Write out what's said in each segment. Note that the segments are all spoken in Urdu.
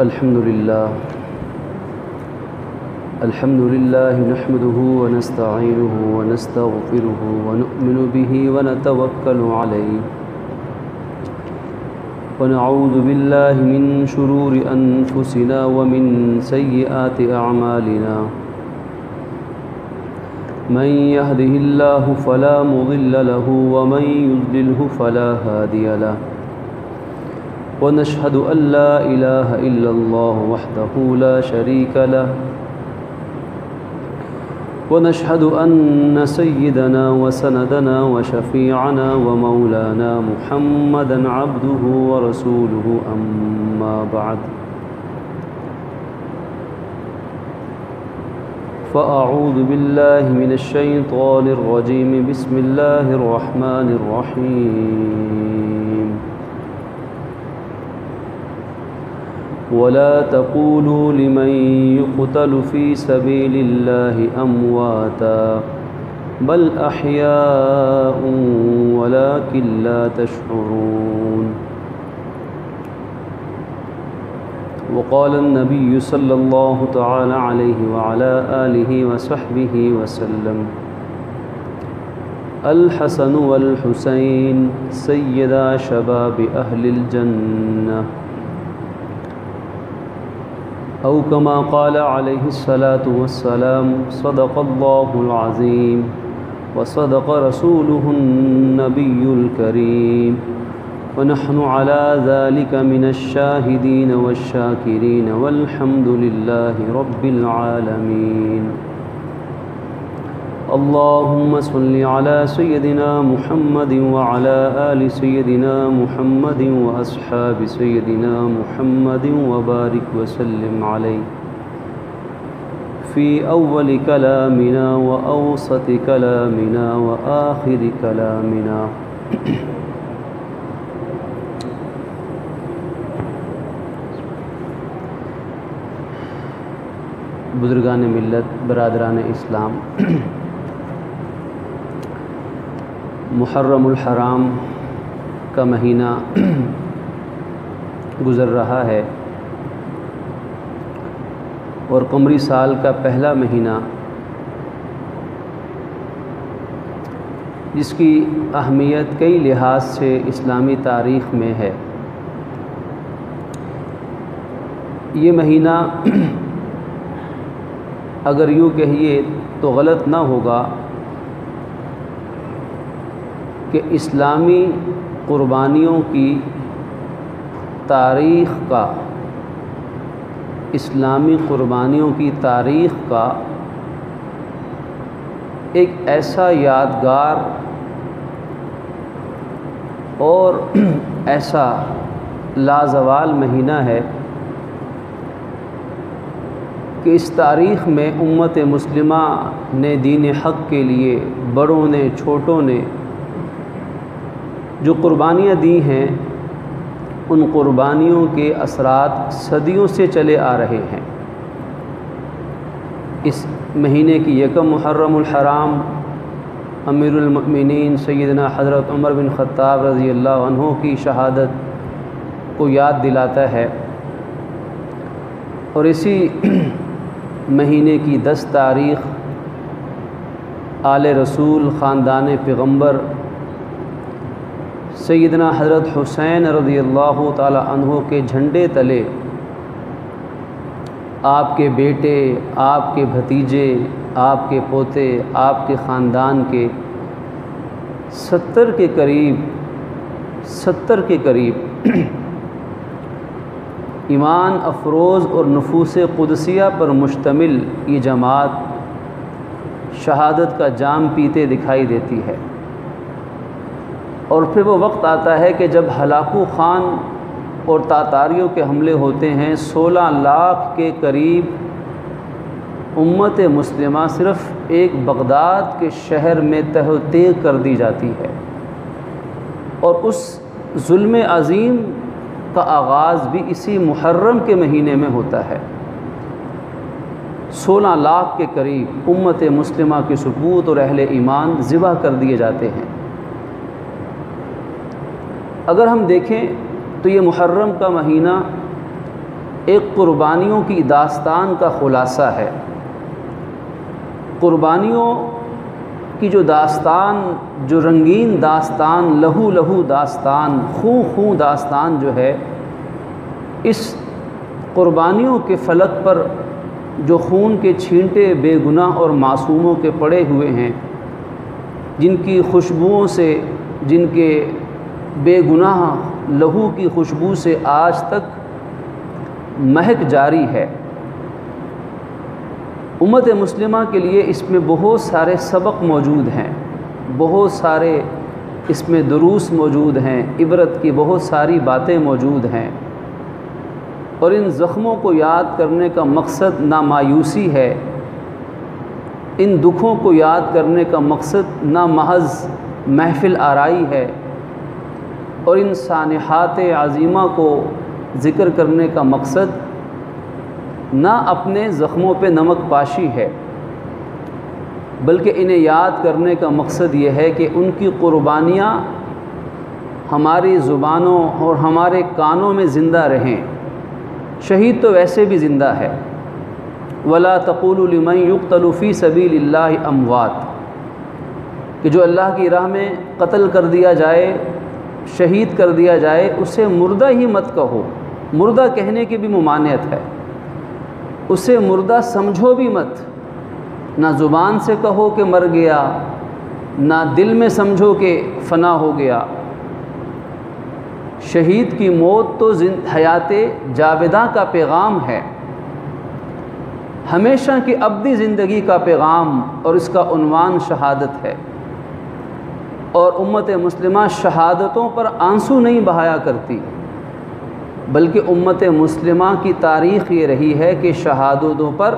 الحمد لله نحمده ونستعينه ونستغفره ونؤمن به ونتوكل عليه ونعوذ بالله من شرور أنفسنا ومن سيئات أعمالنا من يهده الله فلا مضل له ومن يضلله فلا هادي له ونشهد أن لا إله إلا الله وحده لا شريك له ونشهد أن سيدنا وسندنا وشفيعنا ومولانا محمدا عبده ورسوله أما بعد فأعوذ بالله من الشيطان الرجيم بسم الله الرحمن الرحيم ولا تقولوا لمن يقتل في سبيل الله أمواتا بل أحياء ولكن لا تشعرون وقال النبي صلى الله تعالى عليه وعلى آله وصحبه وسلم الحسن والحسين سيدا شباب أهل الجنة أو كما قال عليه الصلاة والسلام صدق الله العظيم وصدق رسوله النبي الكريم ونحن على ذلك من الشاهدين والشاكرين والحمد لله رب العالمين اللهم صل على سيدنا محمد وعلى آل سيدنا محمد وأصحاب سيدنا محمد وبارك وسلم عليه في أول كلامنا وأوسط كلامنا وآخر كلامنا بزرگان ملت، برادران اسلام، محرم الحرام کا مہینہ گزر رہا ہے اور قمری سال کا پہلا مہینہ جس کی اہمیت کئی لحاظ سے اسلامی تاریخ میں ہے۔ یہ مہینہ اگر یوں کہیے تو غلط نہ ہوگا کہ اسلامی قربانیوں کی تاریخ کا ایک ایسا یادگار اور ایسا لازوال مہینہ ہے کہ اس تاریخ میں امت مسلمہ نے دین حق کے لیے بڑوں نے چھوٹوں نے جو قربانیاں دی ہیں، ان قربانیوں کے اثرات صدیوں سے چلے آ رہے ہیں۔ اس مہینے کی یکم محرم الحرام امیر المؤمنین سیدنا حضرت عمر بن خطاب رضی اللہ عنہ کی شہادت کو یاد دلاتا ہے، اور اسی مہینے کی 10 تاریخ آل رسول خاندان پیغمبر سیدنا حضرت حسین رضی اللہ تعالی عنہ کے جھنڈے تلے آپ کے بیٹے، آپ کے بھتیجے، آپ کے پوتے، آپ کے خاندان کے 70 کے قریب ایمان افروز اور نفوس قدسیہ پر مشتمل یہ جماعت شہادت کا جام پیتے دکھائی دیتی ہے۔ اور پھر وہ وقت آتا ہے کہ جب ہلاکو خان اور تاتاریوں کے حملے ہوتے ہیں، 16 لاکھ کے قریب امت مسلمہ صرف ایک بغداد کے شہر میں تہ و تیغ کر دی جاتی ہے، اور اس ظلم عظیم کا آغاز بھی اسی محرم کے مہینے میں ہوتا ہے۔ 16 لاکھ کے قریب امت مسلمہ کے سپوت اور اہل ایمان ذبح کر دیے جاتے ہیں۔ اگر ہم دیکھیں تو یہ محرم کا مہینہ ایک قربانیوں کی داستان کا خلاصہ ہے۔ قربانیوں کی جو داستان، جو رنگین داستان، لہو لہو داستان، خوں خوں داستان جو ہے، اس قربانیوں کے فلک پر جو خون کے چھینٹے بے گناہ اور معصوموں کے پڑے ہوئے ہیں، جن کی خوشبوؤں سے، جن کے بے گناہ لہو کی خوشبو سے آج تک مہک جاری ہے، امت مسلمہ کے لیے اس میں بہت سارے سبق موجود ہیں، بہت سارے اس میں دروس موجود ہیں، عبرت کی بہت ساری باتیں موجود ہیں، اور ان زخموں کو یاد کرنے کا مقصد نہ مایوسی ہے، ان دکھوں کو یاد کرنے کا مقصد نہ محض محفل آرائی ہے، اور ان سانحات عظیمہ کو ذکر کرنے کا مقصد نہ اپنے زخموں پہ نمک پاشی ہے، بلکہ انہیں یاد کرنے کا مقصد یہ ہے کہ ان کی قربانیاں ہماری زبانوں اور ہمارے کانوں میں زندہ رہیں۔ شہید تو ویسے بھی زندہ ہے، وَلَا تَقُولُوا لِمَن يُقْتَلُ فِي سَبِيلِ اللَّهِ أَمْوَاتٌ، کہ جو اللہ کی راہ میں قتل کر دیا جائے، شہید کر دیا جائے، اسے مردہ ہی مت کہو۔ مردہ کہنے کی بھی ممانعت ہے، اسے مردہ سمجھو بھی مت، نہ زبان سے کہو کہ مر گیا، نہ دل میں سمجھو کہ فنا ہو گیا۔ شہید کی موت تو حیات جاوداں کا پیغام ہے، ہمیشہ کی ابدی زندگی کا پیغام، اور اس کا عنوان شہادت ہے، اور امت مسلمہ شہادتوں پر آنسو نہیں بہایا کرتی، بلکہ امت مسلمہ کی تاریخ یہ رہی ہے کہ شہادتوں پر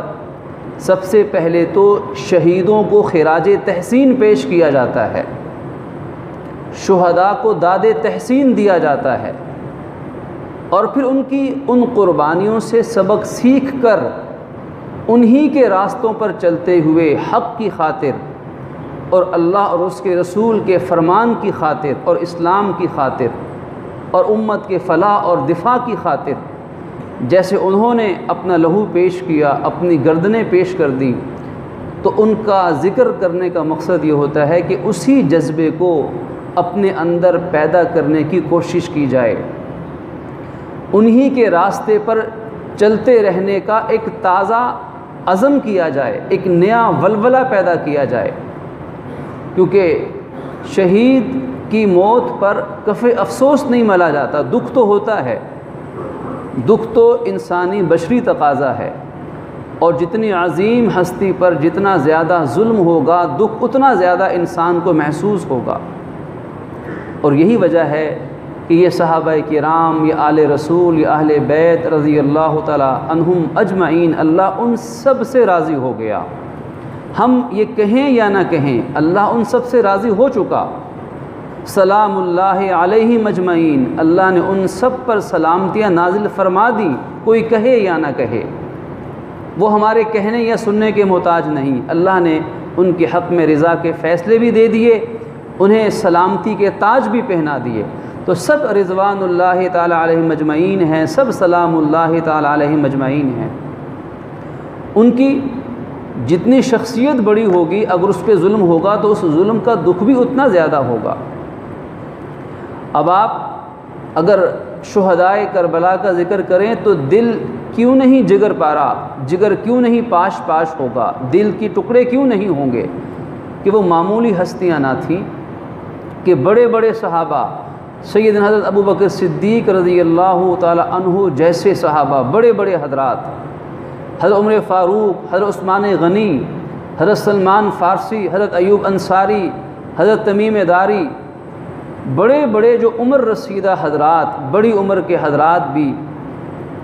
سب سے پہلے تو شہیدوں کو خراج تحسین پیش کیا جاتا ہے، شہداء کو داد تحسین دیا جاتا ہے، اور پھر ان کی ان قربانیوں سے سبق سیکھ کر انہی کے راستوں پر چلتے ہوئے حق کی خاطر اور اللہ اور اس کے رسول کے فرمان کی خاطر اور اسلام کی خاطر اور امت کے فلاح اور دفاع کی خاطر، جیسے انہوں نے اپنا لہو پیش کیا، اپنی گردنیں پیش کر دی، تو ان کا ذکر کرنے کا مقصد یہ ہوتا ہے کہ اسی جذبے کو اپنے اندر پیدا کرنے کی کوشش کی جائے، انہی کے راستے پر چلتے رہنے کا ایک تازہ عزم کیا جائے، ایک نیا ولولہ پیدا کیا جائے، کیونکہ شہید کی موت پر کف افسوس نہیں ملا جاتا، دکھ تو ہوتا ہے، دکھ تو انسانی بشری تقاضا ہے، اور جتنی عظیم ہستی پر جتنا زیادہ ظلم ہوگا، دکھ اتنا زیادہ انسان کو محسوس ہوگا، اور یہی وجہ ہے کہ یہ صحابہ کرام، یہ آل رسول، یہ اہل بیت رضی اللہ تعالی عنہم اجمعین، اللہ ان سب سے راضی ہو گیا۔ ہم یہ کہیں یا نہ کہیں، اللہ ان سب سے راضی ہو چکا۔ سلام اللہ علیہ مجمعین، اللہ نے ان سب پر سلامتیاں نازل فرما دی، کوئی کہے یا نہ کہے، وہ ہمارے کہنے یا سننے کے محتاج نہیں، اللہ نے ان کے حق میں رضا کے فیصلے بھی دے دیے، انہیں سلامتی کے تاج بھی پہنا دیے، تو سب رضوان اللہ تعالی علیہ مجمعین ہیں، سب سلام اللہ تعالی علیہ مجمعین ہیں۔ ان کی جتنی شخصیت بڑی ہوگی، اگر اس پہ ظلم ہوگا تو اس ظلم کا دکھ بھی اتنا زیادہ ہوگا۔ اب آپ اگر شہدائے کربلا کا ذکر کریں تو دل کیوں نہیں جگر پارا، جگر کیوں نہیں پاش پاش ہوگا، دل کی ٹکڑے کیوں نہیں ہوں گے کہ وہ معمولی ہستیاں نہ تھیں، کہ بڑے بڑے صحابہ، سیدنا حضرت ابو بکر صدیق رضی اللہ تعالی عنہ جیسے صحابہ، بڑے بڑے حضرات، حضرت عمر فاروق، حضرت عثمان غنی، حضرت سلمان فارسی، حضرت ایوب انصاری، حضرت تمیم داری، بڑے بڑے جو عمر رسیدہ حضرات، بڑی عمر کے حضرات بھی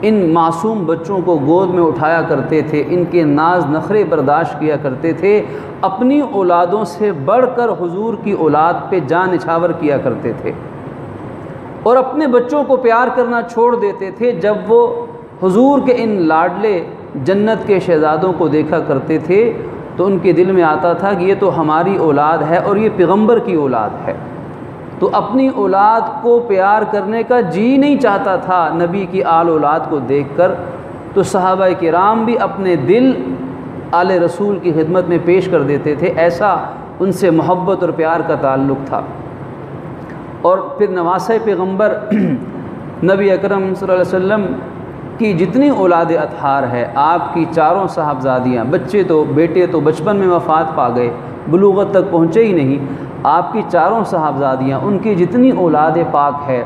ان معصوم بچوں کو گود میں اٹھایا کرتے تھے، ان کے ناز نخرے برداشت کیا کرتے تھے، اپنی اولادوں سے بڑھ کر حضور کی اولاد پہ جان نچھاور کیا کرتے تھے، اور اپنے بچوں کو پیار کرنا چھوڑ دیتے تھے جب وہ حضور کے ان لاڈلے جنت کے شہزادوں کو دیکھا کرتے تھے، تو ان کے دل میں آتا تھا کہ یہ تو ہماری اولاد ہے اور یہ پیغمبر کی اولاد ہے، تو اپنی اولاد کو پیار کرنے کا جی نہیں چاہتا تھا نبی کی آل اولاد کو دیکھ کر، تو صحابہ کرام بھی اپنے دل آل رسول کی خدمت میں پیش کر دیتے تھے، ایسا ان سے محبت اور پیار کا تعلق تھا۔ اور پھر نواسۂ پیغمبر نبی اکرم صلی اللہ علیہ وسلم کی جتنی اولاد اطہار ہے، آپ کی چاروں صاحبزادیاں، بیٹے تو بچپن میں وفات پا گئے، بلوغت تک پہنچے ہی نہیں، آپ کی چاروں صاحبزادیاں، ان کی جتنی اولاد پاک ہے،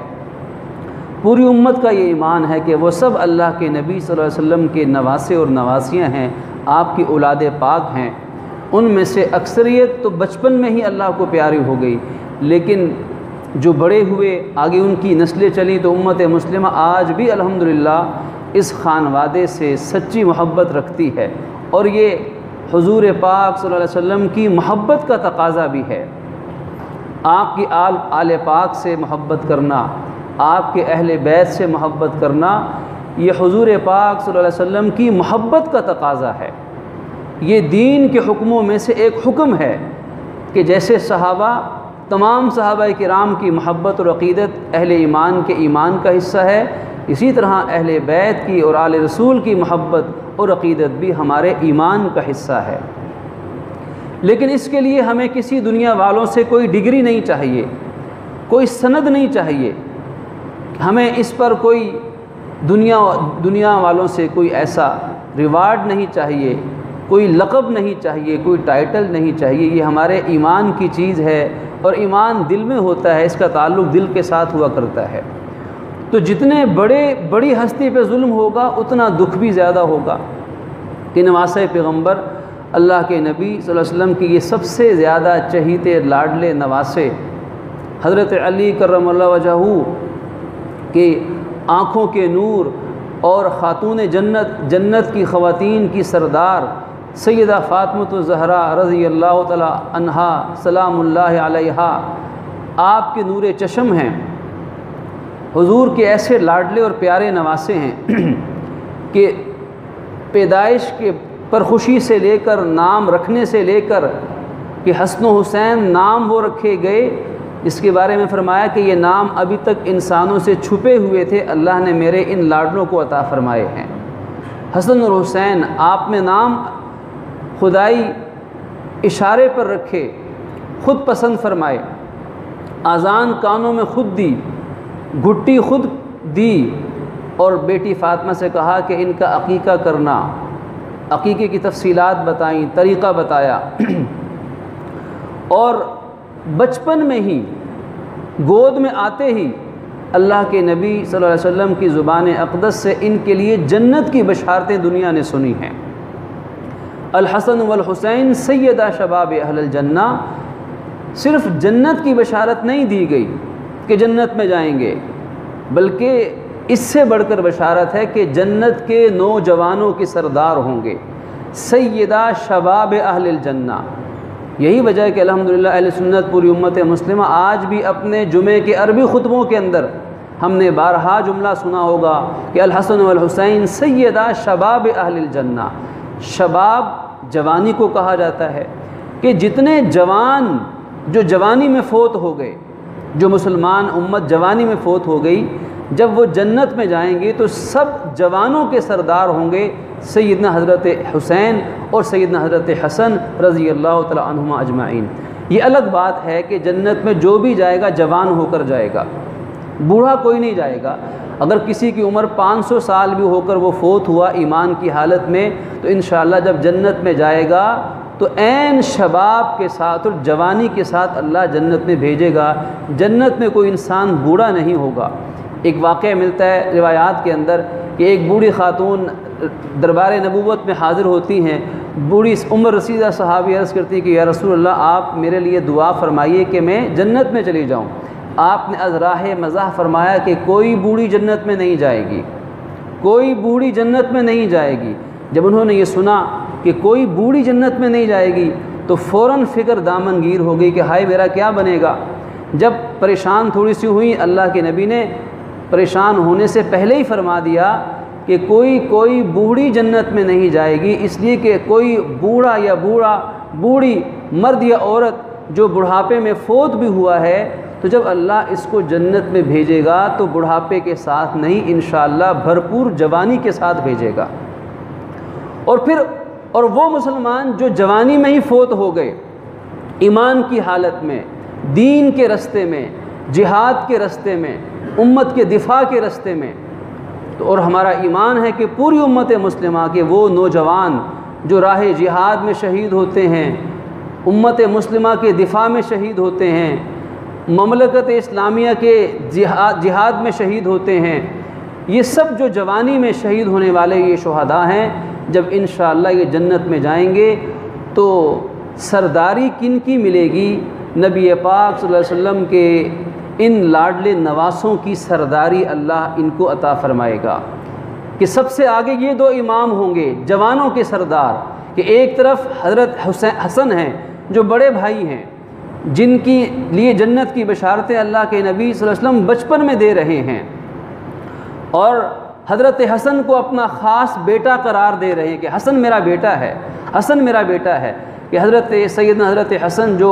پوری امت کا یہ ایمان ہے کہ وہ سب اللہ کے نبی صلی اللہ علیہ وسلم کے نواسے اور نواسیاں ہیں، آپ کی اولاد پاک ہیں۔ ان میں سے اکثریت تو بچپن میں ہی اللہ کو پیاری ہو گئی، لیکن جو بڑے ہوئے آگے ان کی نسلیں چلیں تو امت مسلمہ آج بھی الحمدللہ اس خانوادے سے سچی محبت رکھتی ہے، اور یہ حضور پاک صلی اللہ علیہ وسلم کی محبت کا تقاضا بھی ہے۔ آپ کی آل پاک سے محبت کرنا، آپ کے اہل بیت سے محبت کرنا، یہ حضور پاک صلی اللہ علیہ وسلم کی محبت کا تقاضا ہے۔ یہ دین کے حکموں میں سے ایک حکم ہے کہ جیسے تمام صحابہ کرام کی محبت اور عقیدت اہل ایمان کے ایمان کا حصہ ہے، اسی طرح اہل بیت کی اور آل رسول کی محبت اور عقیدت بھی ہمارے ایمان کا حصہ ہے۔ لیکن اس کے لیے ہمیں کسی دنیا والوں سے کوئی ڈگری نہیں چاہیے، کوئی سند نہیں چاہیے، ہمیں اس پر کوئی دنیا والوں سے کوئی ایسا ریوارڈ نہیں چاہیے، کوئی لقب نہیں چاہیے، کوئی ٹائٹل نہیں چاہیے۔ یہ ہمارے ایمان کی چیز ہے، اور ایمان دل میں ہوتا ہے، اس کا تعلق دل کے ساتھ ہوا کرتا ہے۔ تو جتنے بڑی ہستی پہ ظلم ہوگا اتنا دکھ بھی زیادہ ہوگا کہ نواسۂ پیغمبر اللہ کے نبی صلی اللہ علیہ وسلم کی یہ سب سے زیادہ چہیتے لاڈلے نواسے حضرت علی کرم اللہ وجہہ کے آنکھوں کے نور اور خاتون جنت کی خواتین کی سردار سیدہ فاطمۃ الزہرا رضی اللہ تعالی عنہا سلام اللہ علیہا آپ کے نور چشم ہیں، حضور کے ایسے لاڈلے اور پیارے نواسے ہیں کہ پیدائش کے پر خوشی سے لے کر نام رکھنے سے لے کر کہ حسن و حسین نام وہ رکھے گئے، اس کے بارے میں فرمایا کہ یہ نام ابھی تک انسانوں سے چھپے ہوئے تھے، اللہ نے میرے ان لاڈلوں کو عطا فرمائے ہیں۔ حسن اور حسین آپ نے نام خدائی اشارے پر رکھے، خود پسند فرمائے، اذان کانوں میں خود دی، گھٹی خود دی، اور بیٹی فاطمہ سے کہا کہ ان کا عقیقہ کرنا، عقیقے کی تفصیلات بتائیں، طریقہ بتایا، اور بچپن میں ہی گود میں آتے ہی اللہ کے نبی صلی اللہ علیہ وسلم کی زبان اقدس سے ان کے لیے جنت کی بشارتیں دنیا نے سنی ہیں۔ الحسن والحسین سیدہ شباب اہل الجنہ، صرف جنت کی بشارت نہیں دی گئی کہ جنت میں جائیں گے، بلکہ اس سے بڑھ کر بشارت ہے کہ جنت کے نوجوانوں کے سردار ہوں گے، سیدہ شباب اہل الجنہ۔ یہی وجہ ہے کہ الحمدللہ اہل سنت پوری امت مسلمہ آج بھی اپنے جمعے کے عربی خطبوں کے اندر ہم نے بارہا جملہ سنا ہوگا کہ الحسن والحسین سیدہ شباب اہل الجنہ۔ شباب جوانی کو کہا جاتا ہے کہ جتنے جوان جو جوانی میں فوت ہو گئے، جو مسلمان امت جوانی میں فوت ہو گئی، جب وہ جنت میں جائیں گے تو سب جوانوں کے سردار ہوں گے سیدنا حضرت حسین اور سیدنا حضرت حسن رضی اللہ تعالی عنہما اجمعین۔ یہ الگ بات ہے کہ جنت میں جو بھی جائے گا جوان ہو کر جائے گا، بوڑھا کوئی نہیں جائے گا۔ اگر کسی کی عمر 500 سال بھی ہو کر وہ فوت ہوا ایمان کی حالت میں، تو انشاءاللہ جب جنت میں جائے گا تو عین شباب کے ساتھ اور جوانی کے ساتھ اللہ جنت میں بھیجے گا۔ جنت میں کوئی انسان بوڑھا نہیں ہوگا۔ ایک واقعہ ملتا ہے روایات کے اندر کہ ایک بوڑھی خاتون دربار نبوت میں حاضر ہوتی ہیں، بوڑھی عمر رسیدہ صحابی عرض کرتی کہ یا رسول اللہ آپ میرے لیے دعا فرمائیے کہ میں جنت میں چلی جاؤں۔ آپ نے از راہ مزاح فرمایا کہ کوئی بوڑھی جنت میں نہیں جائے گی، کوئی بوڑھی جنت میں نہیں جائے گی۔ جب انہوں نے یہ سنا کہ کوئی بوڑھی جنت میں نہیں جائے گی تو فوراً فکر دامن گیر ہو گئی کہ ہائے میرا کیا بنے گا۔ جب پریشان تھوڑی سی ہوئی، اللہ کے نبی نے پریشان ہونے سے پہلے ہی فرما دیا کہ کوئی بوڑھی جنت میں نہیں جائے گی، اس لیے کہ کوئی بوڑھا یا بوڑھی مرد یا عورت جو بڑھاپے میں فوت بھی ہوا ہے تو جب اللہ اس کو جنت میں بھیجے گا تو بڑھاپے کے ساتھ نہیں، انشاءاللہ بھرپور جوانی کے ساتھ بھیجے گا۔ اور وہ مسلمان جو جوانی میں ہی فوت ہو گئے، ایمان کی حالت میں، دین کے رستے میں، جہاد کے رستے میں، امت کے دفاع کے رستے میں، تو اور ہمارا ایمان ہے کہ پوری امت مسلمہ کے وہ نوجوان جو راہ جہاد میں شہید ہوتے ہیں، امت مسلمہ کے دفاع میں شہید ہوتے ہیں، مملکت اسلامیہ کے جہاد میں شہید ہوتے ہیں، یہ سب جو جوانی میں شہید ہونے والے یہ شہداء ہیں، جب انشاءاللہ یہ جنت میں جائیں گے تو سرداری کن کی ملے گی؟ نبی پاک صلی اللہ علیہ وسلم کے ان لاڈلے نواسوں کی سرداری اللہ ان کو عطا فرمائے گا کہ سب سے آگے یہ دو امام ہوں گے جوانوں کے سردار، کہ ایک طرف حضرت حسن ہیں جو بڑے بھائی ہیں، جن کی لیے جنت کی بشارتیں اللہ کے نبی صلی اللہ علیہ وسلم بچپن میں دے رہے ہیں، اور حضرت حسن کو اپنا خاص بیٹا قرار دے رہے ہیں کہ حسن میرا بیٹا ہے، حسن میرا بیٹا ہے، کہ سیدنا حضرت حسن جو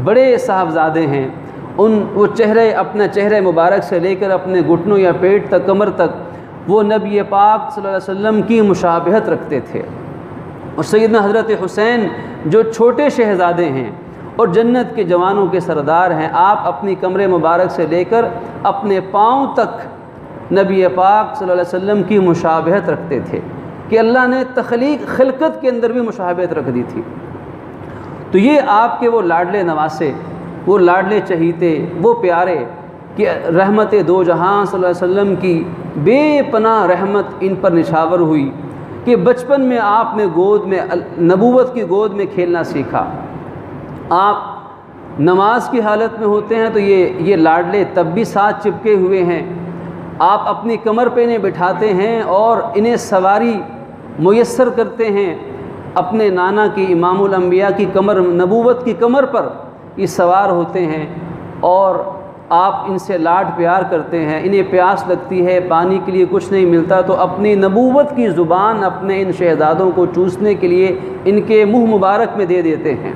بڑے صاحبزادے ہیں، وہ اپنا چہرے مبارک سے لے کر اپنے گھٹنوں یا پیٹ تک، کمر تک وہ نبی پاک صلی اللہ علیہ وسلم کی مشابہت رکھتے تھے، اور سیدنا حضرت حسین جو چھوٹے شہزادے ہیں اور جنت کے جوانوں کے سردار ہیں، آپ اپنی کمر مبارک سے لے کر اپنے پاؤں تک نبی پاک صلی اللہ علیہ وسلم کی مشابہت رکھتے تھے، کہ اللہ نے خلقت کے اندر بھی مشابہت رکھ دی تھی۔ تو یہ آپ کے وہ لاڈلے نواسے، وہ لاڈلے چہیتے، وہ پیارے، کہ رحمت دو جہاں صلی اللہ علیہ وسلم کی بے پناہ رحمت ان پر نچھاور ہوئی، کہ بچپن میں آپ نے نبوت کی گود میں کھیلنا سیکھا۔ آپ نماز کی حالت میں ہوتے ہیں تو یہ لاڈلے تب بھی ساتھ چپکے ہوئے ہیں، آپ اپنی کمر پہ انہیں بٹھاتے ہیں اور انہیں سواری میسر کرتے ہیں، اپنے نانا کی امام الانبیاء کی کمر، نبوت کی کمر پر یہ سوار ہوتے ہیں، اور آپ ان سے لاڈ پیار کرتے ہیں۔ انہیں پیاس لگتی ہے، پانی کے لیے کچھ نہیں ملتا تو اپنی نبوت کی زبان اپنے ان شہزادوں کو چوسنے کے لیے ان کے منہ مبارک میں دے دیتے ہیں،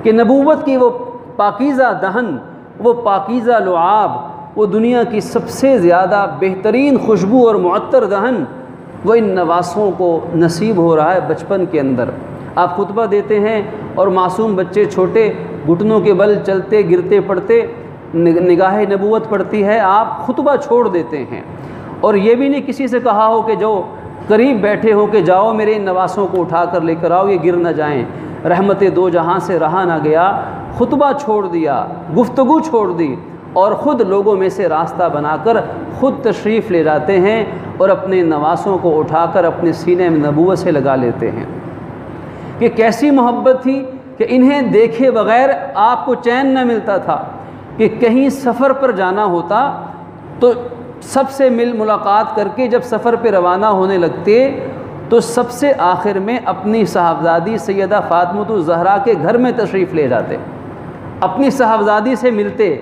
کہ نبوت کی وہ پاکیزہ دہن، وہ پاکیزہ لعاب، وہ دنیا کی سب سے زیادہ بہترین خوشبو اور معطر دہن وہ ان نواسوں کو نصیب ہو رہا ہے بچپن کے اندر۔ آپ خطبہ دیتے ہیں اور معصوم بچے چھوٹے گھٹنوں کے بل چلتے گرتے پڑتے نگاہ نبوت پڑتی ہے، آپ خطبہ چھوڑ دیتے ہیں، اور یہ بھی نہیں کسی سے کہا ہو کہ جو قریب بیٹھے ہو کہ جاؤ میرے ان نواسوں کو اٹھا کر لے کر آؤ، یہ گر نہ جائیں۔ رحمت دو جہاں سے رہا نہ گیا، خطبہ چھوڑ دیا، گفتگو چھوڑ دی، اور خود لوگوں میں سے راستہ بنا کر خود تشریف لے جاتے ہیں اور اپنے نواسوں کو اٹھا کر اپنے سینے میں نبوت سے لگا لیتے ہیں۔ کہ کیسی محبت تھی کہ انہیں دیکھے بغیر آپ کو چین نہ ملتا تھا، کہ کہیں سفر پر جانا ہوتا تو سب سے ملاقات کر کے جب سفر پہ روانہ ہونے لگتے تو سب سے آخر میں اپنی صاحبزادی سیدہ فاطمہ الزہرا کے گھر میں تشریف لے جاتے، اپنی صاحبزادی سے ملتے،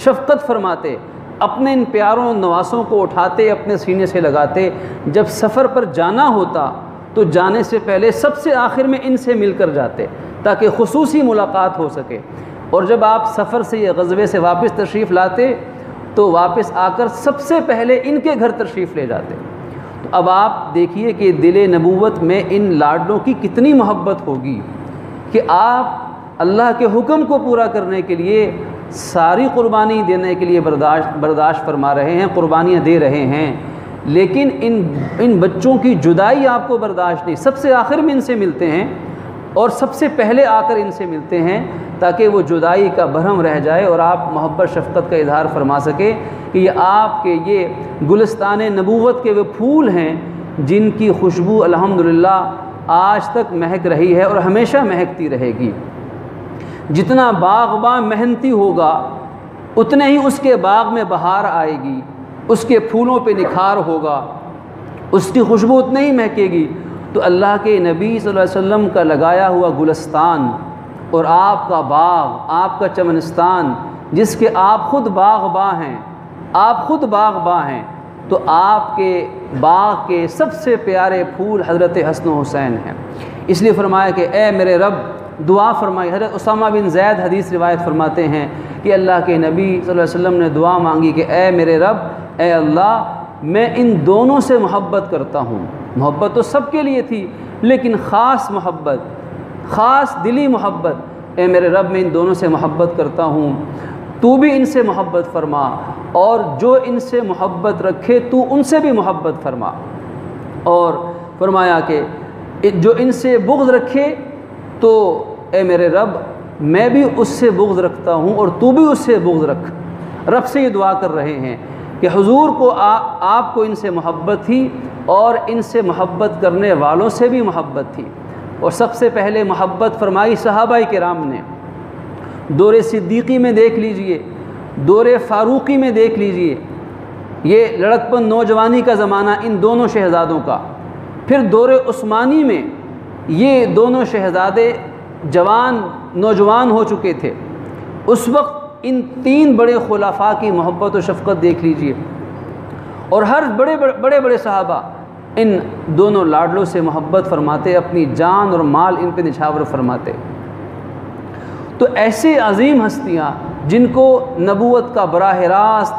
شفقت فرماتے، اپنے ان پیاروں نواسوں کو اٹھاتے، اپنے سینے سے لگاتے۔ جب سفر پر جانا ہوتا تو جانے سے پہلے سب سے آخر میں ان سے مل کر جاتے تاکہ خصوصی ملاقات ہو سکے، اور جب آپ سفر سے یا غزوے سے واپس تشریف لاتے تو واپس آ کر سب سے پہلے ان کے گھر تشریف لے جاتے۔ تو اب آپ دیکھیے کہ دل نبوت میں ان لاڈلوں کی کتنی محبت ہوگی کہ آپ اللہ کے حکم کو پورا کرنے کے لیے ساری قربانی دینے کے لیے برداشت فرما رہے ہیں، قربانیاں دے رہے ہیں، لیکن ان بچوں کی جدائی آپ کو برداشت نہیں، سب سے آخر میں ان سے ملتے ہیں اور سب سے پہلے آ کر ان سے ملتے ہیں تاکہ وہ جدائی کا بھرم رہ جائے اور آپ محبت شفقت کا اظہار فرما سکے کہ یہ آپ کے یہ گلستان نبوت کے وہ پھول ہیں جن کی خوشبو الحمدللہ آج تک مہک رہی ہے اور ہمیشہ مہکتی رہے گی۔ جتنا باغباں محنتی ہوگا اتنے ہی اس کے باغ میں بہار آئے گی، اس کے پھولوں پہ نکھار ہوگا، اس کی خوشبو اتنے ہی مہکے گی۔ تو اللہ کے نبی صلی اللہ علیہ وسلم کا لگایا ہوا گلستان اور آپ کا باغ، آپ کا چمنستان جس کے آپ خود باغباں ہیں، آپ خود باغباں ہیں، تو آپ کے باغ کے سب سے پیارے پھول حضرت حسن و حسین ہیں۔ اس لیے فرمایا کہ اے میرے رب دعا فرمائی۔ حضرت اسامہ بن زید حدیث روایت فرماتے ہیں کہ اللہ کے نبی صلی اللہ علیہ وسلم نے دعا مانگی کہ اے میرے رب، اے اللہ، میں ان دونوں سے محبت کرتا ہوں۔ محبت تو سب کے لیے تھی، لیکن خاص محبت، خاص دلی محبت، اے میرے رب میں ان دونوں سے محبت کرتا ہوں، تو بھی ان سے محبت فرما، اور جو ان سے محبت رکھے تو ان سے بھی محبت فرما۔ اور فرمایا کہ جو ان سے بغض رکھے تو اے میرے رب میں بھی اس سے بغض رکھتا ہوں اور تو بھی اس سے بغض رکھ۔ رب سے یہ دعا کر رہے ہیں کہ حضور کو آپ کو ان سے محبت تھی اور ان سے محبت کرنے والوں سے بھی محبت تھی، اور سب سے پہلے محبت فرمائی صحابہ کرام نے۔ دور صدیقی میں دیکھ لیجئے، دور فاروقی میں دیکھ لیجئے، یہ لڑکپن نوجوانی کا زمانہ ان دونوں شہزادوں کا۔ پھر دور عثمانی میں یہ دونوں شہزادے نوجوان ہو چکے تھے، اس وقت ان تین بڑے خلفاء کی محبت و شفقت دیکھ لیجئے، اور ہر بڑے صحابہ ان دونوں لاڈلوں سے محبت فرماتے، اپنی جان اور مال ان پہ نچھاور فرماتے۔ تو ایسے عظیم ہستیاں جن کو نبوت کا براہ راست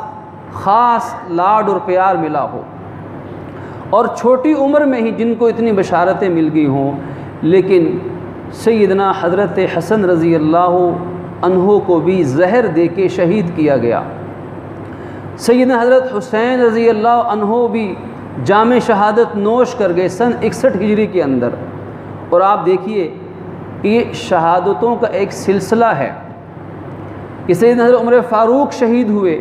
خاص لاڈ اور پیار ملا ہو، اور چھوٹی عمر میں ہی جن کو اتنی بشارتیں مل گئی ہوں، لیکن سیدنا حضرت حسن رضی اللہ عنہ کو بھی زہر دے کے شہید کیا گیا۔ سیدنا حضرت حسین رضی اللہ عنہ بھی جام شہادت نوش کر گئے سن 61 ہجری کے اندر۔ اور آپ دیکھیے یہ شہادتوں کا ایک سلسلہ ہے کہ سیدنا حضرت عمر فاروق شہید ہوئے،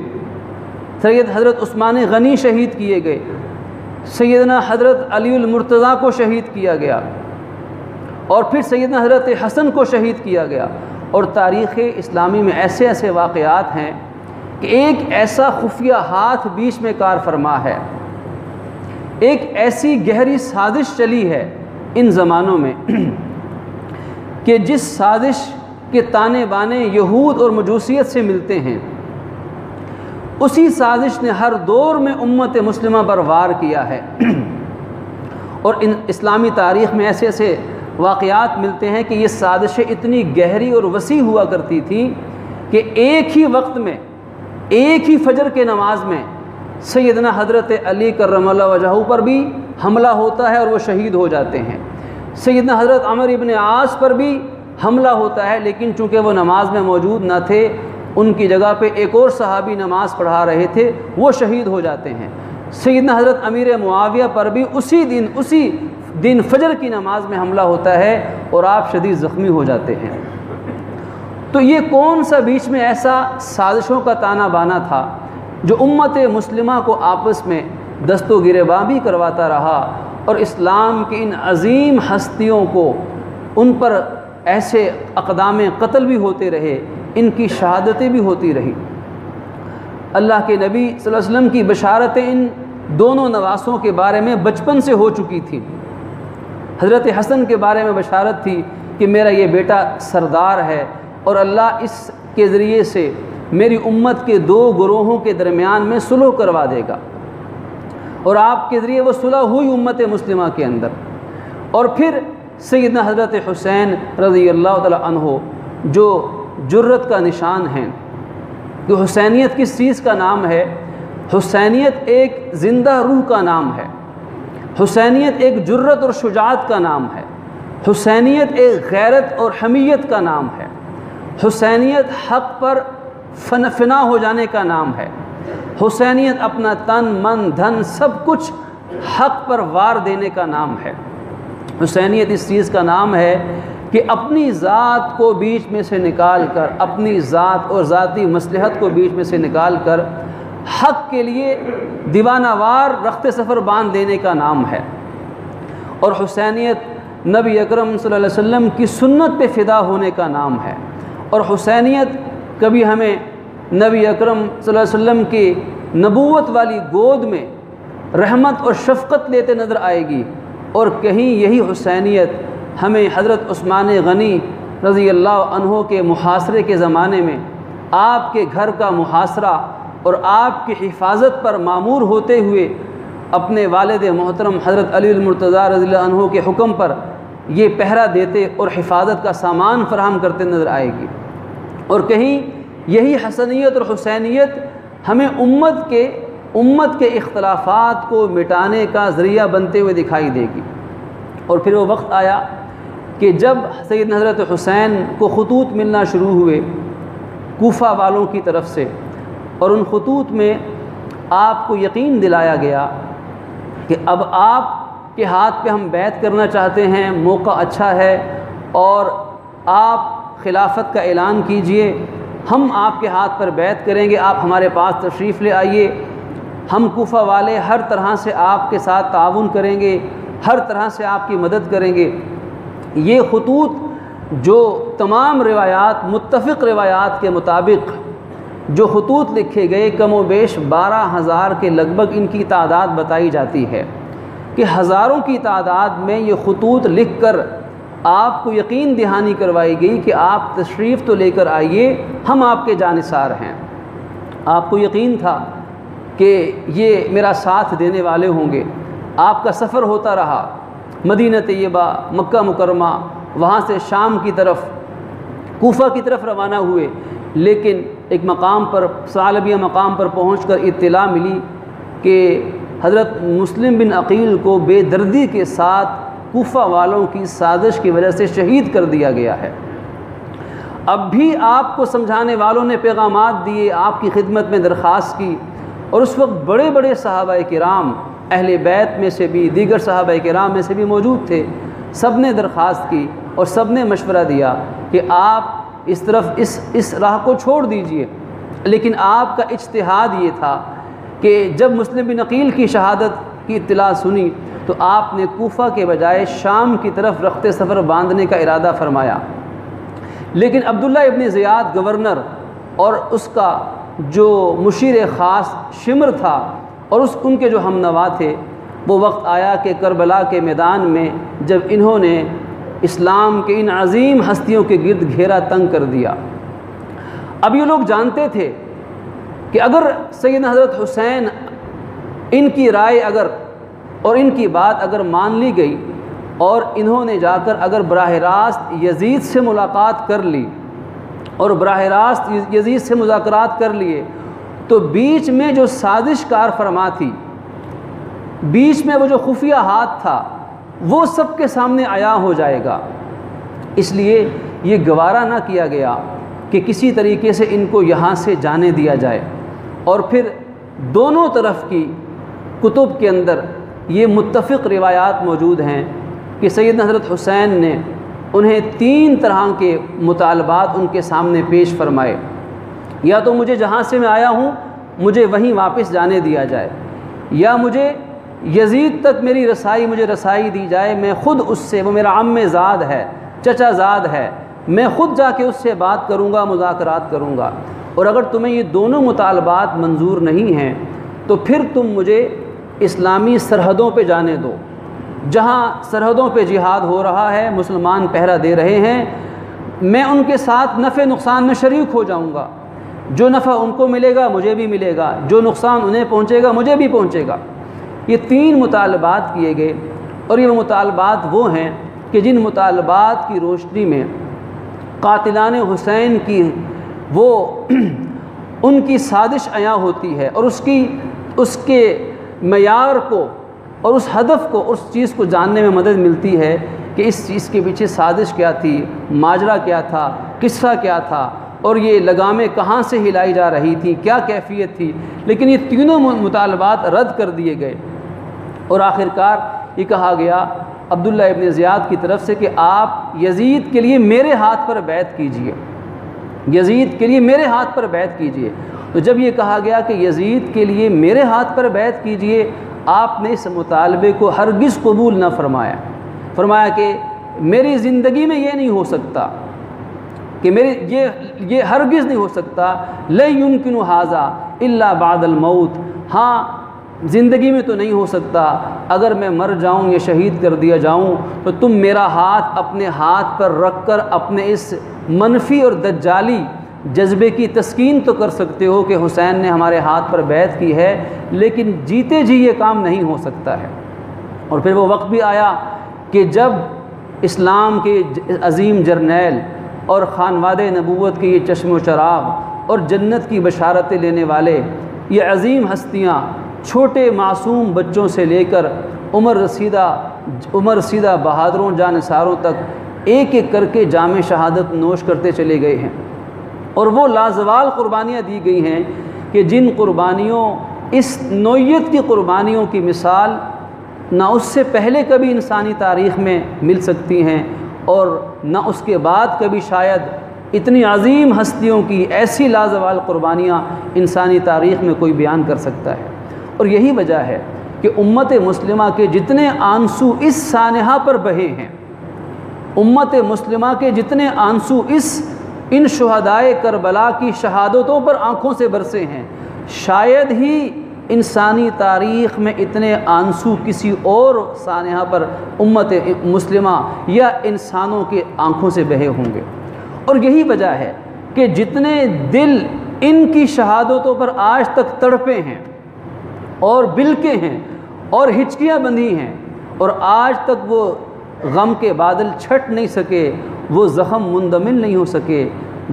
سید حضرت عثمان غنی شہید کیے گئے، سیدنا حضرت علی المرتضیٰ کو شہید کیا گیا، اور پھر سیدنا حضرت حسن کو شہید کیا گیا۔ اور تاریخ اسلامی میں ایسے ایسے واقعات ہیں کہ ایک ایسا خفیہ ہاتھ بیچ میں کار فرما ہے، ایک ایسی گہری سازش چلی ہے ان زمانوں میں کہ جس سازش کے تانے بانے یہود اور مجوسیت سے ملتے ہیں، اسی سازش نے ہر دور میں امت مسلمہ پر وار کیا ہے۔ اور ان اسلامی تاریخ میں ایسے ایسے واقعات ملتے ہیں کہ یہ سازشیں اتنی گہری اور وسیع ہوا کرتی تھیں کہ ایک ہی وقت میں، ایک ہی فجر کے نماز میں سیدنا حضرت علی کرم اللہ وجہہ پر بھی حملہ ہوتا ہے اور وہ شہید ہو جاتے ہیں، سیدنا حضرت عمر ابن عاص پر بھی حملہ ہوتا ہے، لیکن چونکہ وہ نماز میں موجود نہ تھے، ان کی جگہ پہ ایک اور صحابی نماز پڑھا رہے تھے، وہ شہید ہو جاتے ہیں۔ سیدنا حضرت امیر معاویہ پر بھی اسی دن فجر کی نماز میں حملہ ہوتا ہے اور آپ شدید زخمی ہو جاتے ہیں۔ تو یہ کون سا بیچ میں ایسا سازشوں کا تانا بانا تھا جو امت مسلمہ کو آپس میں دست و گریباں بھی کرواتا رہا، اور اسلام کی ان عظیم ہستیوں کو ان پر ایسے اقدام قتل بھی ہوتے رہے، ان کی شہادتیں بھی ہوتی رہی۔ اللہ کے نبی صلی اللہ علیہ وسلم کی بشارتیں ان دونوں نواسوں کے بارے میں بچپن سے ہو چکی تھی۔ حضرت حسن کے بارے میں بشارت تھی کہ میرا یہ بیٹا سردار ہے، اور اللہ اس کے ذریعے سے میری امت کے دو گروہوں کے درمیان میں صلح کروا دے گا، اور آپ کے ذریعے وہ صلح ہوئی امت مسلمہ کے اندر۔ اور پھر سیدنا حضرت حسین رضی اللہ تعالی عنہ جو جرت کا نشان ہیں، کہ حسینیت کس چیز کا نام ہے؟ حسینیت ایک زندہ روح کا نام ہے، حسینیت ایک جرت اور شجاعت کا نام ہے، حسینیت ایک غیرت اور حمیت کا نام ہے، حسینیت حق پر فنا ہو جانے کا نام ہے، حسینیت اپنا تن من دھن سب کچھ حق پر وار دینے کا نام ہے۔ حسینیت اس چیز کا نام ہے کہ اپنی ذات کو بیچ میں سے نکال کر، اپنی ذات اور ذاتی مصلحت کو بیچ میں سے نکال کر حق کے لیے دیوانہ وار رخت سفر باندھ دینے کا نام ہے۔ اور حسینیت نبی اکرم صلی اللہ علیہ وسلم کی سنت پہ فدا ہونے کا نام ہے۔ اور حسینیت کبھی ہمیں نبی اکرم صلی اللہ علیہ وسلم کی نبوت والی گود میں رحمت اور شفقت لیتے نظر آئے گی، اور کہیں یہی حسینیت ہمیں حضرت عثمان غنی رضی اللہ عنہ کے محاصرے کے زمانے میں آپ کے گھر کا محاصرہ اور آپ کی حفاظت پر مامور ہوتے ہوئے اپنے والد محترم حضرت علی المرتضیٰ رضی اللہ عنہ کے حکم پر یہ پہرا دیتے اور حفاظت کا سامان فراہم کرتے نظر آئے گی۔ اور کہیں یہی حسنیت اور حسینیت ہمیں امت کے اختلافات کو مٹانے کا ذریعہ بنتے ہوئے دکھائی دے گی۔ اور پھر وہ وقت آیا کہ جب سیدنا حضرت حسین کو خطوط ملنا شروع ہوئے کوفہ والوں کی طرف سے، اور ان خطوط میں آپ کو یقین دلایا گیا کہ اب آپ کے ہاتھ پہ ہم بیعت کرنا چاہتے ہیں، موقع اچھا ہے، اور آپ خلافت کا اعلان کیجئے، ہم آپ کے ہاتھ پر بیعت کریں گے، آپ ہمارے پاس تشریف لے آئیے، ہم کوفہ والے ہر طرح سے آپ کے ساتھ تعاون کریں گے، ہر طرح سے آپ کی مدد کریں گے۔ یہ خطوط جو تمام روایات، متفق روایات کے مطابق جو خطوط لکھے گئے، کم و بیش 12,000 کے لگ بھگ ان کی تعداد بتائی جاتی ہے کہ ہزاروں کی تعداد میں یہ خطوط لکھ کر آپ کو یقین دہانی کروائی گئی کہ آپ تشریف تو لے کر آئیے، ہم آپ کے جانثار ہیں۔ آپ کو یقین تھا کہ یہ میرا ساتھ دینے والے ہوں گے۔ آپ کا سفر ہوتا رہا، مدینہ طیبہ، مکہ مکرمہ، وہاں سے شام کی طرف، کوفہ کی طرف روانہ ہوئے، لیکن ایک مقام پر، ثعلبیہ مقام پر پہنچ کر اطلاع ملی کہ حضرت مسلم بن عقیل کو بے دردی کے ساتھ کوفہ والوں کی سازش کی وجہ سے شہید کر دیا گیا ہے۔ اب بھی آپ کو سمجھانے والوں نے پیغامات دیے، آپ کی خدمت میں درخواست کی، اور اس وقت بڑے بڑے صحابہ کرام، اہل بیت میں سے بھی، دیگر صحابہ کرام میں سے بھی موجود تھے، سب نے درخواست کی اور سب نے مشورہ دیا کہ آپ اس طرف اس راہ کو چھوڑ دیجئے۔ لیکن آپ کا اجتہاد یہ تھا کہ جب مسلم بن عقیل کی شہادت کی اطلاع سنی تو آپ نے کوفہ کے بجائے شام کی طرف رخت سفر باندھنے کا ارادہ فرمایا۔ لیکن عبداللہ ابن زیاد گورنر اور اس کا جو مشیر خاص شمر تھا اور ان کے جو ہم نوا تھے، وہ وقت آیا کہ کربلا کے میدان میں جب انہوں نے اسلام کے ان عظیم ہستیوں کے گرد گھیرا تنگ کر دیا، اب یہ لوگ جانتے تھے کہ اگر سیدنا حضرت حسین ان کی رائے اور ان کی بات اگر مان لی گئی اور انہوں نے جا کر اگر براہ راست یزید سے ملاقات کر لی اور براہ راست یزید سے مذاکرات کر لیے، تو بیچ میں جو سازش کار فرما تھی، بیچ میں وہ جو خفیہ ہاتھ تھا، وہ سب کے سامنے عیاں ہو جائے گا۔ اس لیے یہ گوارا نہ کیا گیا کہ کسی طریقے سے ان کو یہاں سے جانے دیا جائے۔ اور پھر دونوں طرف کی کتب کے اندر یہ متفق روایات موجود ہیں کہ سیدنا حضرت حسین نے انہیں 3 طرح کے مطالبات ان کے سامنے پیش فرمائے، یا تو مجھے جہاں سے میں آیا ہوں مجھے وہیں واپس جانے دیا جائے، یا مجھے یزید تک میری مجھے رسائی دی جائے، میں خود اس سے، وہ میرا عم زاد ہے، چچا زاد ہے، میں خود جا کے اس سے بات کروں گا، مذاکرات کروں گا، اور اگر تمہیں یہ دونوں مطالبات منظور نہیں ہیں تو پھر تم مجھے اسلامی سرحدوں پہ جانے دو، جہاں سرحدوں پہ جہاد ہو رہا ہے، مسلمان پہرا دے رہے ہیں، میں ان کے ساتھ نفع نقصان میں شریک ہو جاؤں گا، جو نفع ان کو ملے گا مجھے بھی ملے گا، جو نقصان انہیں پہنچے گا مجھے بھی پہنچے گا۔ یہ 3 مطالبات کیے گئے، اور یہ مطالبات وہ ہیں کہ جن مطالبات کی روشنی میں قاتلان حسین کی وہ ان کی سازش عیاں ہوتی ہے، اور اس کے معیار کو اور اس ہدف کو، اس چیز کو جاننے میں مدد ملتی ہے کہ اس چیز کے پیچھے سازش کیا تھی، ماجرا کیا تھا، قصہ کیا تھا، اور یہ لگامیں کہاں سے ہلائی جا رہی تھی، کیا کیفیت تھی۔ لیکن یہ تینوں مطالبات رد کر دیے گئے، اور آخرکار یہ کہا گیا عبداللہ ابن زیاد کی طرف سے کہ آپ یزید کے لیے میرے ہاتھ پر بیعت کیجئے، یزید کے لیے میرے ہاتھ پر بیعت کیجئے۔ تو جب یہ کہا گیا کہ یزید کے لیے میرے ہاتھ پر بیعت کیجئے، آپ نے اس مطالبے کو ہرگز قبول نہ فرمایا کہ میری زندگی میں یہ نہیں ہو سکتا، کہ یہ ہرگز نہیں ہو سکتا، لا یمکن ھذا الا بعد الموت، ہاں زندگی میں تو نہیں ہو سکتا، اگر میں مر جاؤں یا شہید کر دیا جاؤں تو تم میرا ہاتھ اپنے ہاتھ پر رکھ کر اپنے اس منفی اور دجالی جذبے کی تسکین تو کر سکتے ہو کہ حسین نے ہمارے ہاتھ پر بیعت کی ہے، لیکن جیتے جی یہ کام نہیں ہو سکتا ہے۔ اور پھر وہ وقت بھی آیا کہ جب اسلام کے عظیم جرنیل اور خانواد نبوت کے یہ چشم و چراغ اور جنت کی بشارتیں لینے والے یہ عظیم ہستیاں چھوٹے معصوم بچوں سے لے کر عمر رسیدہ بہادروں جانثاروں تک ایک ایک کر کے جام شہادت نوش کرتے چلے گئے ہیں، اور وہ لازوال قربانیاں دی گئی ہیں کہ جن قربانیوں، اس نوعیت کی قربانیوں کی مثال نہ اس سے پہلے کبھی انسانی تاریخ میں مل سکتی ہیں، اور نہ اس کے بعد کبھی شاید اتنی عظیم ہستیوں کی ایسی لازوال قربانیاں انسانی تاریخ میں کوئی بیان کر سکتا ہے۔ اور یہی وجہ ہے کہ امت مسلمہ کے جتنے آنسو اس سانحہ پر بہے ہیں، امت مسلمہ کے جتنے آنسو ان شہدائے کربلا کی شہادتوں پر آنکھوں سے برسے ہیں، شاید ہی انسانی تاریخ میں اتنے آنسو کسی اور سانحہ پر امت مسلمہ یا انسانوں کے آنکھوں سے بہے ہوں گے۔ اور یہی وجہ ہے کہ جتنے دل ان کی شہادتوں پر آج تک تڑپے ہیں اور بلکے ہیں اور ہچکیاں بندھی ہیں، اور آج تک وہ غم کے بادل چھٹ نہیں سکے، وہ زخم مندمل نہیں ہو سکے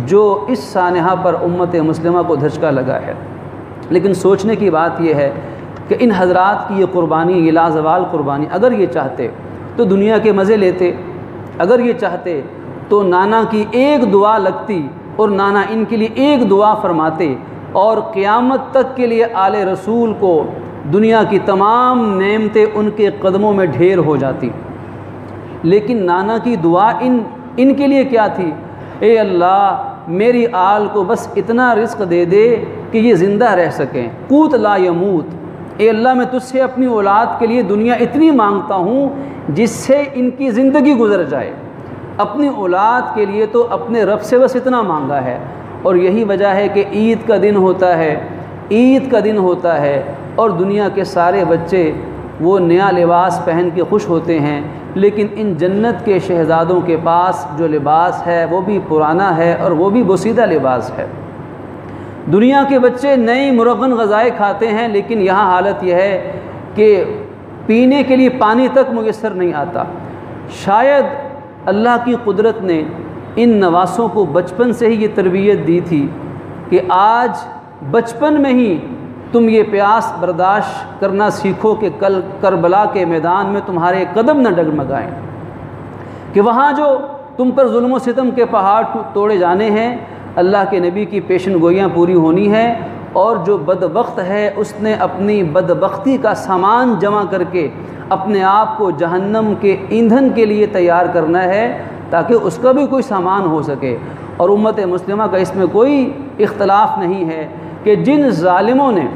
جو اس سانحہ پر امت مسلمہ کو دھچکا لگا ہے۔ لیکن سوچنے کی بات یہ ہے کہ ان حضرات کی یہ قربانی، یہ لازوال قربانی، اگر یہ چاہتے تو دنیا کے مزے لیتے، اگر یہ چاہتے تو نانا کی ایک دعا لگتی اور نانا ان کے لیے ایک دعا فرماتے، اور قیامت تک کے لیے آل رسول کو دنیا کی تمام نعمتیں ان کے قدموں میں ڈھیر ہو جاتی۔ لیکن نانا کی دعا ان کے لیے کیا تھی؟ اے اللہ میری آل کو بس اتنا رزق دے دے کہ یہ زندہ رہ سکیں، قوت لا یموت۔ اے اللہ میں تجھ سے اپنی اولاد کے لیے دنیا اتنی مانگتا ہوں جس سے ان کی زندگی گزر جائے۔ اپنی اولاد کے لیے تو اپنے رب سے بس اتنا مانگا ہے۔ اور یہی وجہ ہے کہ عید کا دن ہوتا ہے، عید کا دن ہوتا ہے اور دنیا کے سارے بچے وہ نیا لباس پہن کے خوش ہوتے ہیں، لیکن ان جنت کے شہزادوں کے پاس جو لباس ہے وہ بھی پرانا ہے اور وہ بھی بوسیدہ لباس ہے۔ دنیا کے بچے نئی مرغن غذائیں کھاتے ہیں، لیکن یہاں حالت یہ ہے کہ پینے کے لیے پانی تک میسر نہیں آتا۔ شاید اللہ کی قدرت نے ان نواسوں کو بچپن سے ہی یہ تربیت دی تھی کہ آج بچپن میں ہی تم یہ پیاس برداشت کرنا سیکھو کہ کل کربلا کے میدان میں تمہارے قدم نہ ڈگمگائیں، کہ وہاں جو تم پر ظلم و ستم کے پہاڑ توڑے جانے ہیں، اللہ کے نبی کی پیشن گوئیاں پوری ہونی ہیں، اور جو بدبخت ہے اس نے اپنی بدبختی کا سامان جمع کر کے اپنے آپ کو جہنم کے ایندھن کے لیے تیار کرنا ہے تاکہ اس کا بھی کوئی سامان ہو سکے۔ اور امت مسلمہ کا اس میں کوئی اختلاف نہیں ہے کہ جن ظالموں نے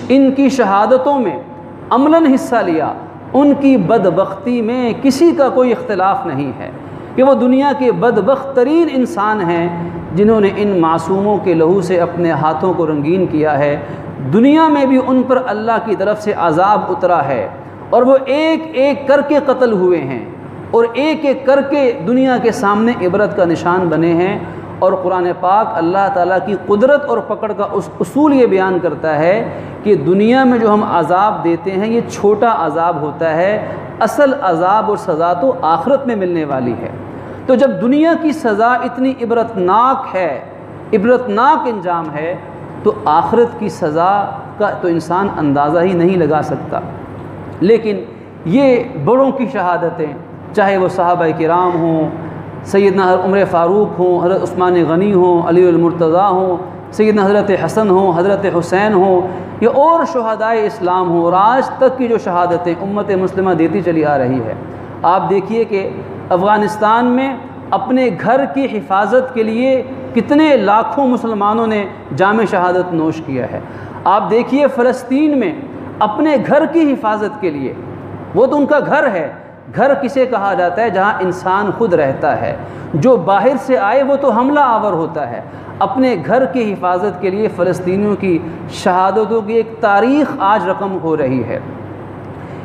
ان کی شہادتوں میں عملاً حصہ لیا، ان کی بدبختی میں کسی کا کوئی اختلاف نہیں ہے کہ وہ دنیا کے بدبخت ترین انسان ہیں جنہوں نے ان معصوموں کے لہو سے اپنے ہاتھوں کو رنگین کیا ہے۔ دنیا میں بھی ان پر اللہ کی طرف سے عذاب اترا ہے، اور وہ ایک ایک کر کے قتل ہوئے ہیں اور ایک ایک کر کے دنیا کے سامنے عبرت کا نشان بنے ہیں۔ اور قرآن پاک اللہ تعالیٰ کی قدرت اور پکڑ کا اصول یہ بیان کرتا ہے کہ دنیا میں جو ہم عذاب دیتے ہیں یہ چھوٹا عذاب ہوتا ہے، اصل عذاب اور سزا تو آخرت میں ملنے والی ہے۔ تو جب دنیا کی سزا اتنی عبرتناک ہے، عبرتناک انجام ہے، تو آخرت کی سزا کا تو انسان اندازہ ہی نہیں لگا سکتا۔ لیکن یہ بڑوں کی شہادتیں، چاہے وہ صحابہ کرام ہوں، سیدنا عمر فاروق ہوں، حضرت عثمان غنی ہوں، علی المرتضیٰ ہوں، سیدنا حضرت حسن ہوں، حضرت حسین ہوں، یا اور شہدائے اسلام ہوں، اور آج تک کی جو شہادتیں امت مسلمہ دیتی چلی آ رہی ہے۔ آپ دیکھیے کہ افغانستان میں اپنے گھر کی حفاظت کے لیے کتنے لاکھوں مسلمانوں نے جام شہادت نوش کیا ہے۔ آپ دیکھیے فلسطین میں اپنے گھر کی حفاظت کے لیے، وہ تو ان کا گھر ہے، گھر کسے کہا جاتا ہے جہاں انسان خود رہتا ہے، جو باہر سے آئے وہ تو حملہ آور ہوتا ہے۔ اپنے گھر کی حفاظت کے لیے فلسطینیوں کی شہادتوں کی ایک تاریخ آج رقم ہو رہی ہے۔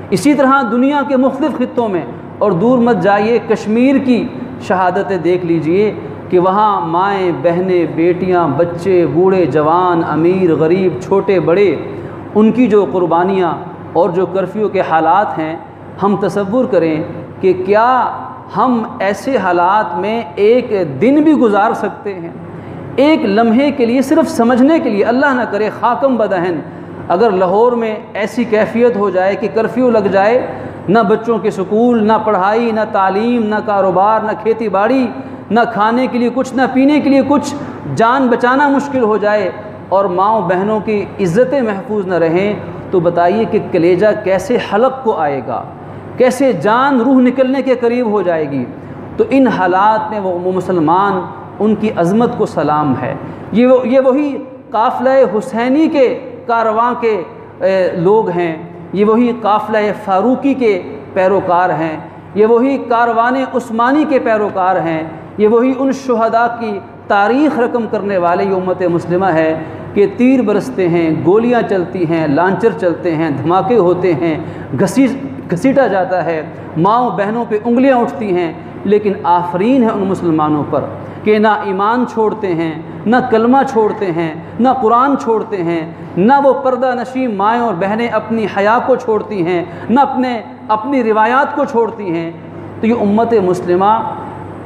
اسی طرح دنیا کے مختلف خطوں میں، اور دور مت جائیے، کشمیر کی شہادتیں دیکھ لیجئے کہ وہاں مائیں، بہنیں، بیٹیاں، بچے، بوڑھے، جوان، امیر، غریب، چھوٹے بڑے، ان کی جو قربانیاں اور جو کرفیو کے حالات ہیں، ہم تصور کریں کہ کیا ہم ایسے حالات میں ایک دن بھی گزار سکتے ہیں؟ ایک لمحے کے لیے صرف سمجھنے کے لیے، اللہ نہ کرے خاکم بدہن اگر لاہور میں ایسی کیفیت ہو جائے کہ کرفیو لگ جائے، نہ بچوں کے سکول، نہ پڑھائی، نہ تعلیم، نہ کاروبار، نہ کھیتی باڑی، نہ کھانے کے لیے کچھ، نہ پینے کے لیے کچھ، جان بچانا مشکل ہو جائے اور ماؤں بہنوں کی عزتیں محفوظ نہ رہیں، تو بتائیے کہ کلیجہ کیسے حلق کو آئے گا، کیسے جان روح نکلنے کے قریب ہو جائے گی۔ تو ان حالات میں وہ مسلمان، ان کی عظمت کو سلام ہے۔ یہ وہی قافلہ حسینی کے کارواں کے لوگ ہیں، یہ وہی قافلہ فاروقی کے پیروکار ہیں، یہ وہی کاروان عثمانی کے پیروکار ہیں، یہ وہی ان شہداء کی تاریخ رقم کرنے والے یہ امت مسلمہ ہے کہ تیر برستے ہیں، گولیاں چلتی ہیں، لانچر چلتے ہیں، دھماکے ہوتے ہیں، گھسیٹا جاتا ہے، ماؤں بہنوں پہ انگلیاں اٹھتی ہیں، لیکن آفرین ہے ان مسلمانوں پر کہ نہ ایمان چھوڑتے ہیں، نہ کلمہ چھوڑتے ہیں، نہ قرآن چھوڑتے ہیں، نہ وہ پردہ نشین مائیں اور بہنیں اپنی حیا کو چھوڑتی ہیں، نہ اپنی روایات کو چھوڑتی ہیں۔ تو یہ امت مسلمہ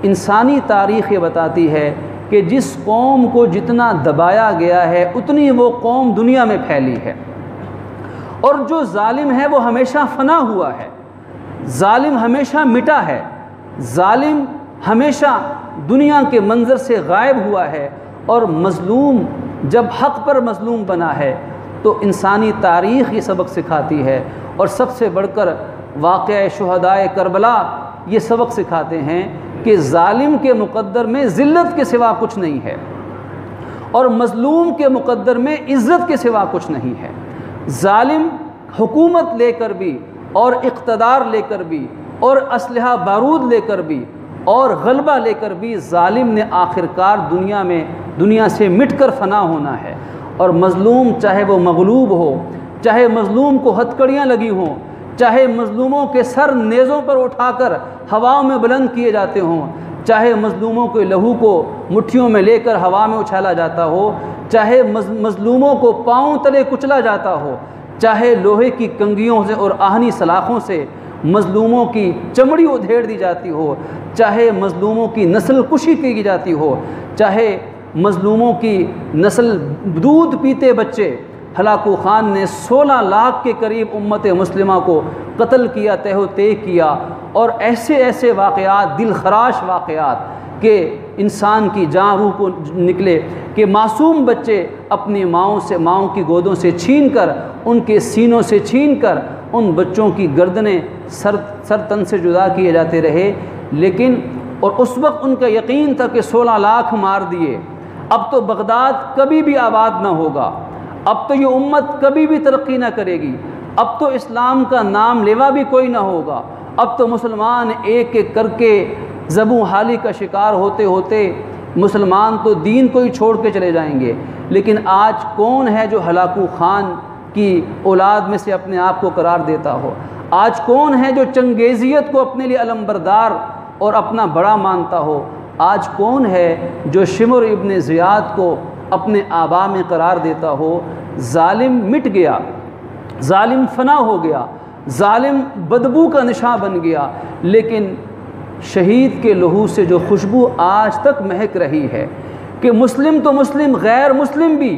انسانی تاریخ یہ بتاتی ہے کہ جس قوم کو جتنا دبایا گیا ہے اتنی وہ قوم دنیا میں پھیلی ہے، اور جو ظالم ہے وہ ہمیشہ فنا ہوا ہے، ظالم ہمیشہ مٹا ہے، ظالم ہمیشہ دنیا کے منظر سے غائب ہوا ہے، اور مظلوم جب حق پر مظلوم بنا ہے تو انسانی تاریخ یہ سبق سکھاتی ہے۔ اور سب سے بڑھ کر واقعہ شہدائے کربلا یہ سبق سکھاتے ہیں کہ ظالم کے مقدر میں ذلت کے سوا کچھ نہیں ہے، اور مظلوم کے مقدر میں عزت کے سوا کچھ نہیں ہے۔ ظالم حکومت لے کر بھی، اور اقتدار لے کر بھی، اور اسلحہ بارود لے کر بھی، اور غلبہ لے کر بھی، ظالم نے آخرکار دنیا سے مٹ کر فنا ہونا ہے۔ اور مظلوم چاہے وہ مغلوب ہو، چاہے مظلوم کو ہتکڑیاں لگی ہوں، چاہے مظلوموں کے سر نیزوں پر اٹھا کر ہواؤں میں بلند کیے جاتے ہوں، چاہے مظلوموں کے لہو کو مٹھیوں میں لے کر ہوا میں اچھالا جاتا ہو، چاہے مظلوموں کو پاؤں تلے کچلا جاتا ہو، چاہے لوہے کی کنگھیوں سے اور آہنی سلاخوں سے مظلوموں کی چمڑی ادھیڑ دی جاتی ہو، چاہے مظلوموں کی نسل کشی کی جاتی ہو، چاہے مظلوموں کی نسل دودھ پیتے بچے، ہلاکو خان نے 16 لاکھ کے قریب امت مسلمہ کو قتل کیا، تہ و تیغ کیا، اور ایسے واقعات، دل خراش واقعات کہ انسان کی جان روح کو نکلے کہ معصوم بچے اپنی ماؤں کی گودوں سے چھین کر، ان کے سینوں سے چھین کر ان بچوں کی گردنیں سر تن سے جدا کیے جاتے رہے۔ لیکن اور اس وقت ان کا یقین تھا کہ 16 لاکھ مار دیے، اب تو بغداد کبھی بھی آباد نہ ہوگا، اب تو یہ امت کبھی بھی ترقی نہ کرے گی، اب تو اسلام کا نام لیوا بھی کوئی نہ ہوگا، اب تو مسلمان ایک ایک کر کے ذبح حالی کا شکار ہوتے ہوتے مسلمان تو دین کو ہی چھوڑ کے چلے جائیں گے۔ لیکن آج کون ہے جو ہلاکو خان کی اولاد میں سے اپنے آپ کو قرار دیتا ہو؟ آج کون ہے جو چنگیزیت کو اپنے لیے علمبردار اور اپنا بڑا مانتا ہو؟ آج کون ہے جو شمر ابن زیاد کو اپنے آبا میں قرار دیتا ہو؟ ظالم مٹ گیا، ظالم فنا ہو گیا، ظالم بدبو کا نشاں بن گیا، لیکن شہید کے لہو سے جو خوشبو آج تک مہک رہی ہے کہ مسلم تو مسلم، غیر مسلم بھی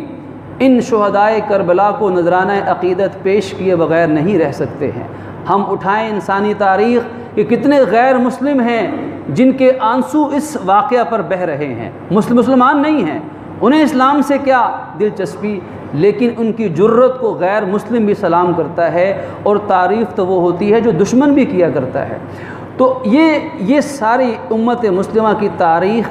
ان شہدائے کربلا کو نذرانہ عقیدت پیش کیے بغیر نہیں رہ سکتے ہیں۔ ہم اٹھائیں انسانی تاریخ کہ کتنے غیر مسلم ہیں جن کے آنسو اس واقعہ پر بہہ رہے ہیں، مسلمان نہیں ہیں، انہیں اسلام سے کیا دلچسپی، لیکن ان کی جرت کو غیر مسلم بھی سلام کرتا ہے، اور تعریف تو وہ ہوتی ہے جو دشمن بھی کیا کرتا ہے۔ تو یہ ساری امت مسلمہ کی تاریخ،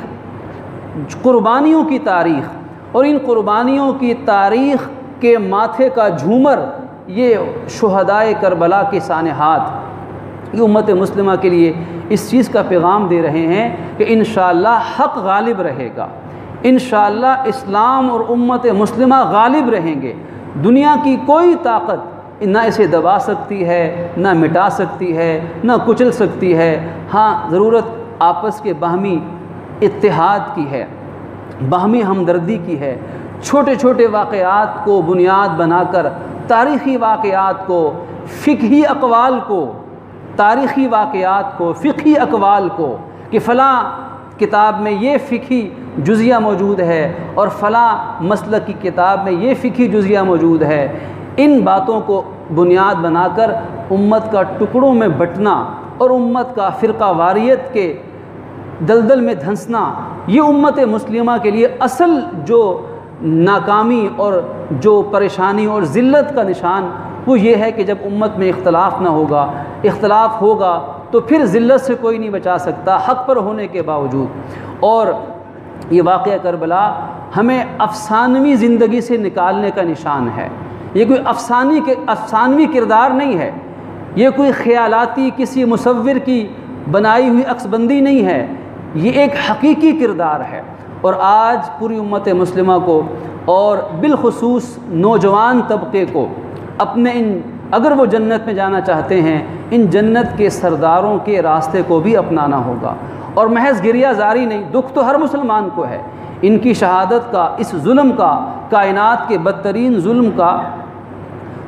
قربانیوں کی تاریخ، اور ان قربانیوں کی تاریخ کے ماتھے کا جھومر یہ شہدائے کربلا کے سانحات، یہ امت مسلمہ کے لیے اس چیز کا پیغام دے رہے ہیں کہ انشاءاللہ حق غالب رہے گا، انشاءاللہ اسلام اور امت مسلمہ غالب رہیں گے، دنیا کی کوئی طاقت نہ اسے دبا سکتی ہے، نہ مٹا سکتی ہے، نہ کچل سکتی ہے۔ ہاں ضرورت آپس کے باہمی اتحاد کی ہے، باہمی ہمدردی کی ہے، چھوٹے چھوٹے واقعات کو بنیاد بنا کر تاریخی واقعات کو، فقہی اقوال کو، تاریخی واقعات کو، فقہی اقوال کو، کہ فلاں کتاب میں یہ فقہی جزیہ موجود ہے اور فلاں مسلک کی کتاب میں یہ فقہی جزیہ موجود ہے، ان باتوں کو بنیاد بنا کر امت کا ٹکڑوں میں بٹنا اور امت کا فرقہ واریت کے دلدل میں دھنسنا، یہ امت مسلمہ کے لیے اصل جو ناکامی اور جو پریشانی اور ذلت کا نشان وہ یہ ہے کہ جب امت میں اختلاف نہ ہوگا، اختلاف ہوگا تو پھر ذلت سے کوئی نہیں بچا سکتا حق پر ہونے کے باوجود۔ اور یہ واقعہ کربلا ہمیں افسانوی زندگی سے نکالنے کا نشان ہے، یہ کوئی افسانوی کردار نہیں ہے، یہ کوئی خیالاتی کسی مصور کی بنائی ہوئی عکس بندی نہیں ہے، یہ ایک حقیقی کردار ہے۔ اور آج پوری امت مسلمہ کو اور بالخصوص نوجوان طبقے کو اپنے اگر وہ جنت میں جانا چاہتے ہیں ان جنت کے سرداروں کے راستے کو بھی اپنانا ہوگا، اور محض گریہ زاری نہیں، دکھ تو ہر مسلمان کو ہے، ان کی شہادت کا، اس ظلم کا، کائنات کے بدترین ظلم کا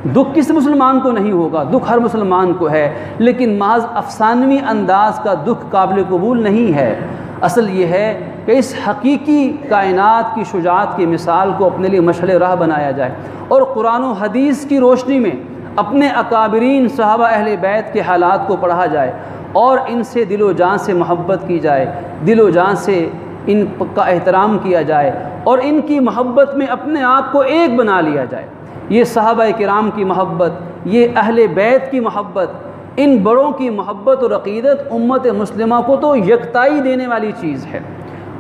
دکھ کس مسلمان کو نہیں ہوگا، دکھ ہر مسلمان کو ہے، لیکن محض افسانوی انداز کا دکھ قابل قبول نہیں ہے۔ اصل یہ ہے کہ اس حقیقی کائنات کی شجاعت کی مثال کو اپنے لیے مشعل راہ بنایا جائے، اور قرآن و حدیث کی روشنی میں اپنے اکابرین صحابہ اہل بیت کے حالات کو پڑھا جائے، اور ان سے دل و جان سے محبت کی جائے، دل و جان سے ان کا احترام کیا جائے، اور ان کی محبت میں اپنے آپ کو ایک بنا لیا جائے۔ یہ صحابہ کرام کی محبت، یہ اہل بیت کی محبت، ان بڑوں کی محبت اور عقیدت امت مسلمہ کو تو یکتائی دینے والی چیز ہے،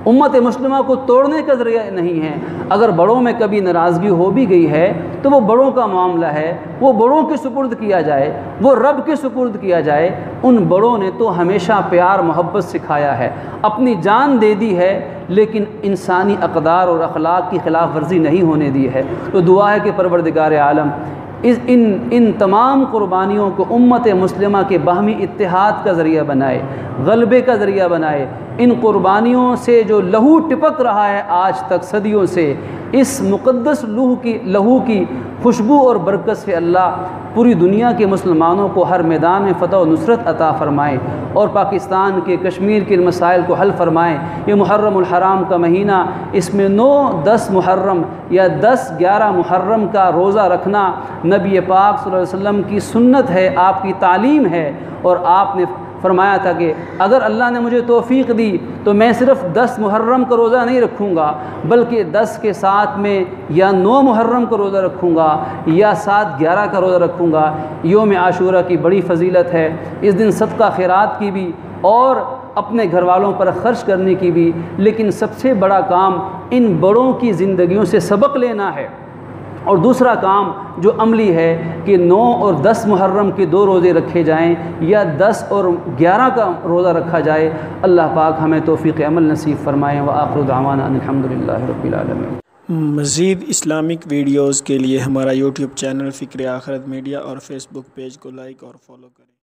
امت مسلمہ کو توڑنے کا ذریعہ نہیں ہے۔ اگر بڑوں میں کبھی ناراضگی ہو بھی گئی ہے تو وہ بڑوں کا معاملہ ہے، وہ بڑوں کے سپرد کیا جائے، وہ رب کے سپرد کیا جائے۔ ان بڑوں نے تو ہمیشہ پیار محبت سکھایا ہے، اپنی جان دے دی ہے، لیکن انسانی اقدار اور اخلاق کی خلاف ورزی نہیں ہونے دی ہے۔ تو دعا ہے کہ پروردگار عالم ان تمام قربانیوں کو امت مسلمہ کے باہمی اتحاد کا ذریعہ بنائے، غلبے کا ذریعہ بنائے۔ ان قربانیوں سے جو لہو ٹپک رہا ہے آج تک صدیوں سے، اس مقدس لہو کی خوشبو اور برکت سے اللہ پوری دنیا کے مسلمانوں کو ہر میدان میں فتح و نصرت عطا فرمائے، اور پاکستان کے کشمیر کے مسائل کو حل فرمائیں۔ یہ محرم الحرام کا مہینہ، اس میں 9، 10 محرم یا 10، 11 محرم کا روزہ رکھنا نبی پاک صلی اللہ علیہ وسلم کی سنت ہے، آپ کی تعلیم ہے، اور آپ نے فرمایا تھا کہ اگر اللہ نے مجھے توفیق دی تو میں صرف 10 محرم کا روزہ نہیں رکھوں گا، بلکہ 10 کے ساتھ میں یا 9 محرم کا روزہ رکھوں گا یا 7، 11 کا روزہ رکھوں گا۔ یوم عاشورہ کی بڑی فضیلت ہے، اس دن صدقہ خیرات کی بھی اور اپنے گھر والوں پر خرچ کرنے کی بھی، لیکن سب سے بڑا کام ان بڑوں کی زندگیوں سے سبق لینا ہے۔ اور دوسرا کام جو عملی ہے کہ 9 اور 10 محرم کے 2 روزے رکھے جائیں یا 10 اور 11 کا روزہ رکھا جائے۔ اللہ پاک ہمیں توفیق عمل نصیب فرمائیں۔ وآخر دعوانا ان الحمدللہ رب العالمین۔ مزید اسلامک ویڈیوز کے لیے ہمارا یوٹیوب چینل فکر آخرت میڈیا اور فیس بک پیج کو لائک اور فالو کریں۔